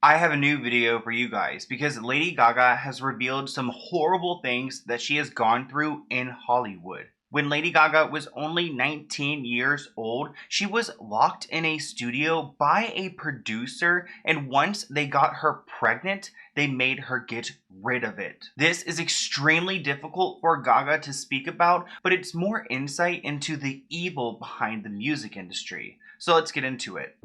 I have a new video for you guys because Lady Gaga has revealed some horrible things that she has gone through in Hollywood. When Lady Gaga was only 19 years old, she was locked in a studio by a producer, and once they got her pregnant, they made her get rid of it. This is extremely difficult for Gaga to speak about, but it's more insight into the evil behind the music industry. So let's get into it.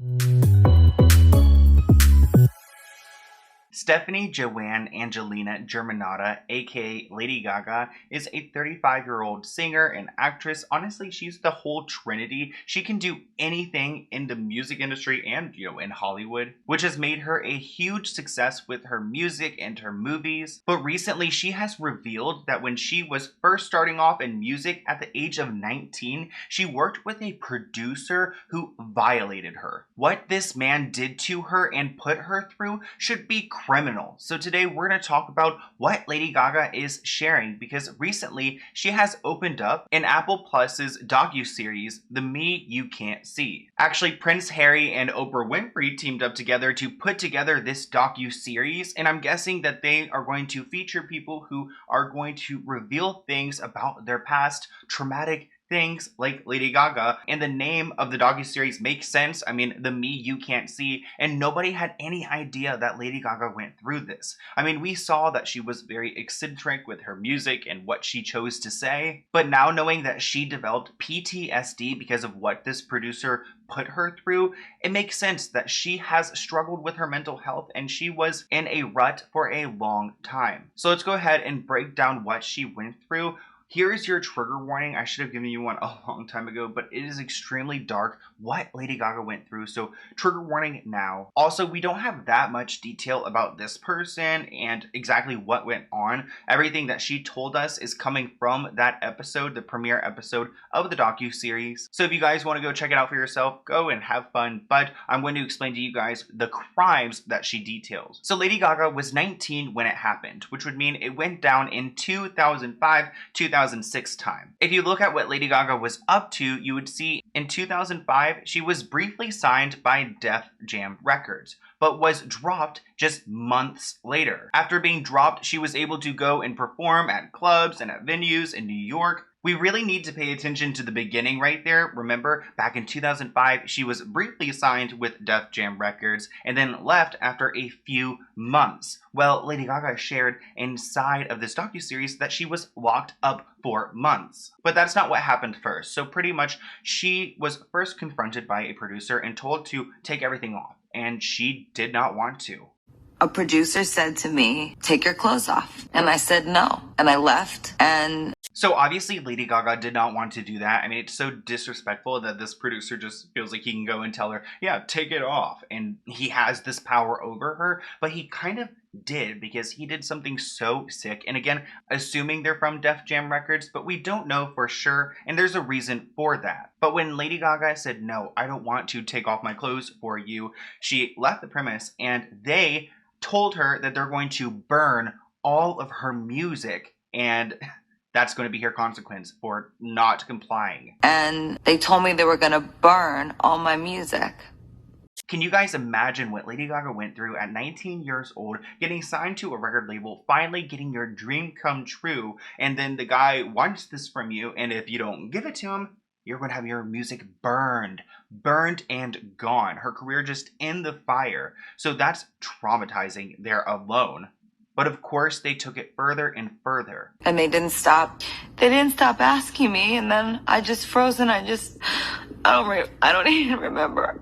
Stephanie Joanne Angelina Germanotta, aka Lady Gaga, is a 35-year-old singer and actress. Honestly, she's the whole trinity. She can do anything in the music industry and, in Hollywood, which has made her a huge success with her music and her movies. But recently, she has revealed that when she was first starting off in music at the age of 19, she worked with a producer who violated her. What this man did to her and put her through should be criminal. So today we're going to talk about what Lady Gaga is sharing, because recently she has opened up in Apple Plus's docuseries, The Me You Can't See. Actually, Prince Harry and Oprah Winfrey teamed up together to put together this docuseries, and I'm guessing that they are going to feature people who are going to reveal things about their past traumatic things like Lady Gaga, and the name of the docuseries makes sense. I mean, The Me You Can't See, and nobody had any idea that Lady Gaga went through this. I mean, we saw that she was very eccentric with her music and what she chose to say, but now knowing that she developed PTSD because of what this producer put her through, it makes sense that she has struggled with her mental health and she was in a rut for a long time. So let's go ahead and break down what she went through. Here is your trigger warning. I should have given you one a long time ago, but it is extremely dark what Lady Gaga went through, so trigger warning now. Also, we don't have that much detail about this person and exactly what went on. Everything that she told us is coming from that episode, the premiere episode of the docuseries. So if you guys want to go check it out for yourself, go and have fun, but I'm going to explain to you guys the crimes that she details. So Lady Gaga was 19 when it happened, which would mean it went down in 2006 time. If you look at what Lady Gaga was up to, you would see in 2005, she was briefly signed by Def Jam Records, but was dropped just months later. After being dropped, she was able to go and perform at clubs and at venues in New York. We really need to pay attention to the beginning right there. Remember, back in 2005, she was briefly signed with Def Jam Records and then left after a few months. Well, Lady Gaga shared inside of this docuseries that she was locked up for months. But that's not what happened first. So pretty much, she was first confronted by a producer and told to take everything off, and she did not want to. A producer said to me, "Take your clothes off." And I said no. And I left. And so obviously Lady Gaga did not want to do that. I mean, it's so disrespectful that this producer just feels like he can go and tell her, yeah, take it off. And he has this power over her, but he kind of did because he did something so sick. And again, assuming they're from Def Jam Records, but we don't know for sure. And there's a reason for that. But when Lady Gaga said, no, I don't want to take off my clothes for you, she left the premise and they told her that they're going to burn all of her music, and that's going to be her consequence for not complying. And they told me they were going to burn all my music. Can you guys imagine what Lady Gaga went through at 19 years old, getting signed to a record label, finally getting your dream come true, and then the guy wants this from you, and if you don't give it to him, you're going to have your music burned and gone. Her career just in the fire. So that's traumatizing there alone. But of course, they took it further and further. And they didn't stop. They didn't stop asking me. And then I just froze and I don't even remember.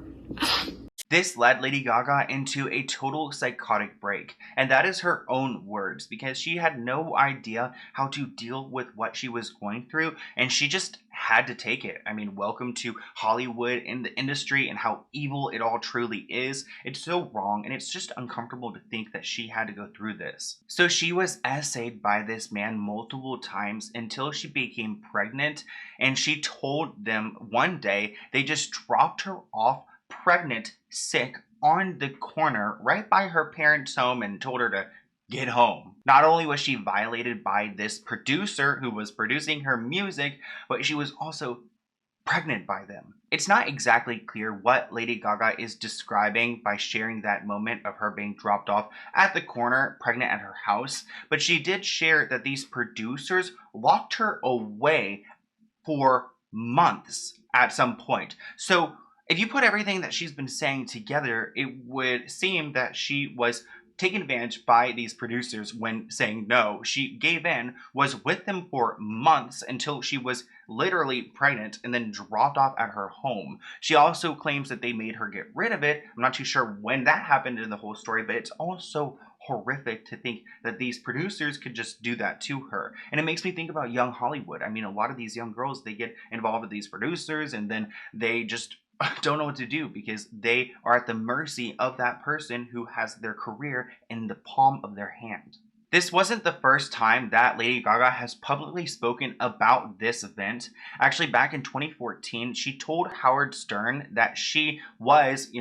This led Lady Gaga into a total psychotic break, and that is her own words, because she had no idea how to deal with what she was going through, and she just had to take it. I mean, welcome to Hollywood in the industry and how evil it all truly is. It's so wrong, and it's just uncomfortable to think that she had to go through this. So she was essayed by this man multiple times until she became pregnant, and she told them one day they just dropped her off pregnant, sick, on the corner right by her parents' home and told her to get home. Not only was she violated by this producer who was producing her music, but she was also pregnant by them. It's not exactly clear what Lady Gaga is describing by sharing that moment of her being dropped off at the corner, pregnant at her house, but she did share that these producers locked her away for months at some point. So if you put everything that she's been saying together, it would seem that she was taken advantage by these producers when saying no. She gave in, was with them for months until she was literally pregnant and then dropped off at her home. She also claims that they made her get rid of it. I'm not too sure when that happened in the whole story, but it's also horrific to think that these producers could just do that to her. And it makes me think about young Hollywood. I mean, a lot of these young girls, they get involved with these producers and then they just don't know what to do because they are at the mercy of that person who has their career in the palm of their hand. This wasn't the first time that Lady Gaga has publicly spoken about this event. Actually, back in 2014, she told Howard Stern that she was,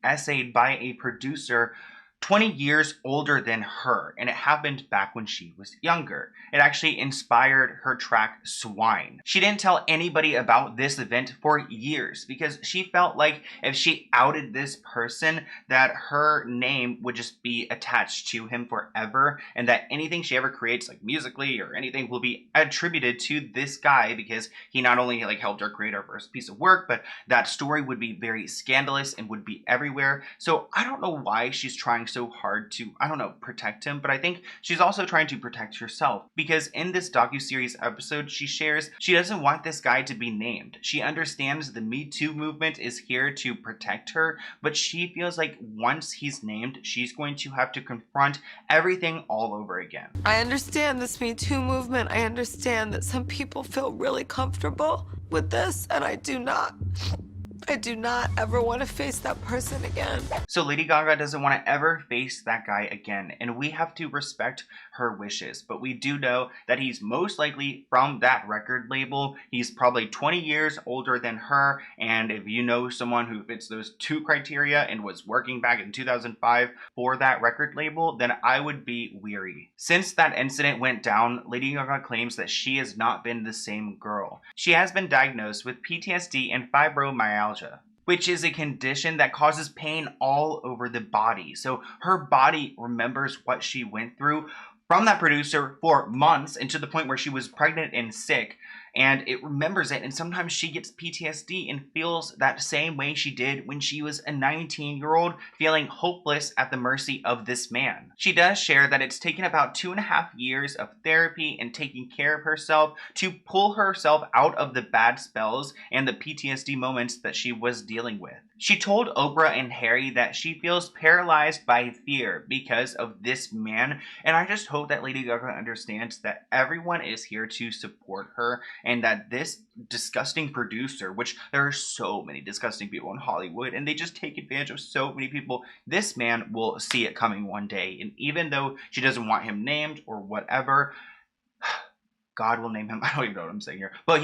essayed by a producer 20 years older than her, and it happened back when she was younger. It actually inspired her track Swine. She didn't tell anybody about this event for years because she felt like if she outed this person that her name would just be attached to him forever, and that anything she ever creates, like musically or anything, will be attributed to this guy because he not only helped her create her first piece of work, but that story would be very scandalous and would be everywhere. So I don't know why she's trying so hard to, protect him, but I think she's also trying to protect herself because in this docuseries episode, she shares she doesn't want this guy to be named. She understands the Me Too movement is here to protect her, but she feels like once he's named, she's going to have to confront everything all over again. I understand this Me Too movement. I understand that some people feel really comfortable with this, and I do not. I do not ever want to face that person again. So Lady Gaga doesn't want to ever face that guy again, and we have to respect her wishes. But we do know that he's most likely from that record label. He's probably 20 years older than her, and if you know someone who fits those two criteria and was working back in 2005 for that record label, then I would be weary. Since that incident went down, Lady Gaga claims that she has not been the same girl. She has been diagnosed with PTSD and fibromyalgia, which is a condition that causes pain all over the body. So her body remembers what she went through from that producer for months and to the point where she was pregnant and sick, and it remembers it, and sometimes she gets PTSD and feels that same way she did when she was a 19-year-old, feeling hopeless at the mercy of this man. She does share that it's taken about 2.5 years of therapy and taking care of herself to pull herself out of the bad spells and the PTSD moments that she was dealing with. She told Oprah and Harry that she feels paralyzed by fear because of this man, and I just hope that Lady Gaga understands that everyone is here to support her, and that this disgusting producer, which there are so many disgusting people in Hollywood, and they just take advantage of so many people, this man will see it coming one day, and even though she doesn't want him named or whatever, God will name him. I don't even know what I'm saying here. But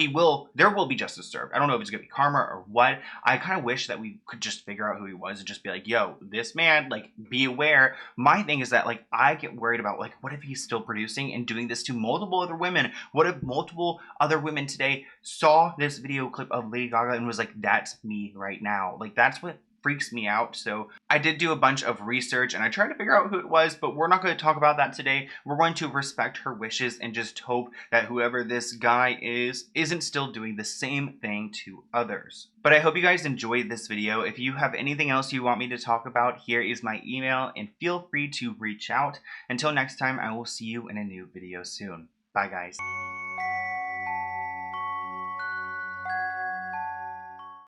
there will be justice served. I don't know if it's going to be karma or what. I kind of wish that we could just figure out who he was and just be like, yo, this man, be aware. My thing is that, I get worried about, what if he's still producing and doing this to multiple other women? What if multiple other women today saw this video clip of Lady Gaga and was like, that's me right now? That's what freaks me out. So I did do a bunch of research and I tried to figure out who it was, but we're not going to talk about that today. We're going to respect her wishes and just hope that whoever this guy isn't still doing the same thing to others. But I hope you guys enjoyed this video. If you have anything else you want me to talk about, here is my email and feel free to reach out. Until next time, I will see you in a new video soon. Bye guys.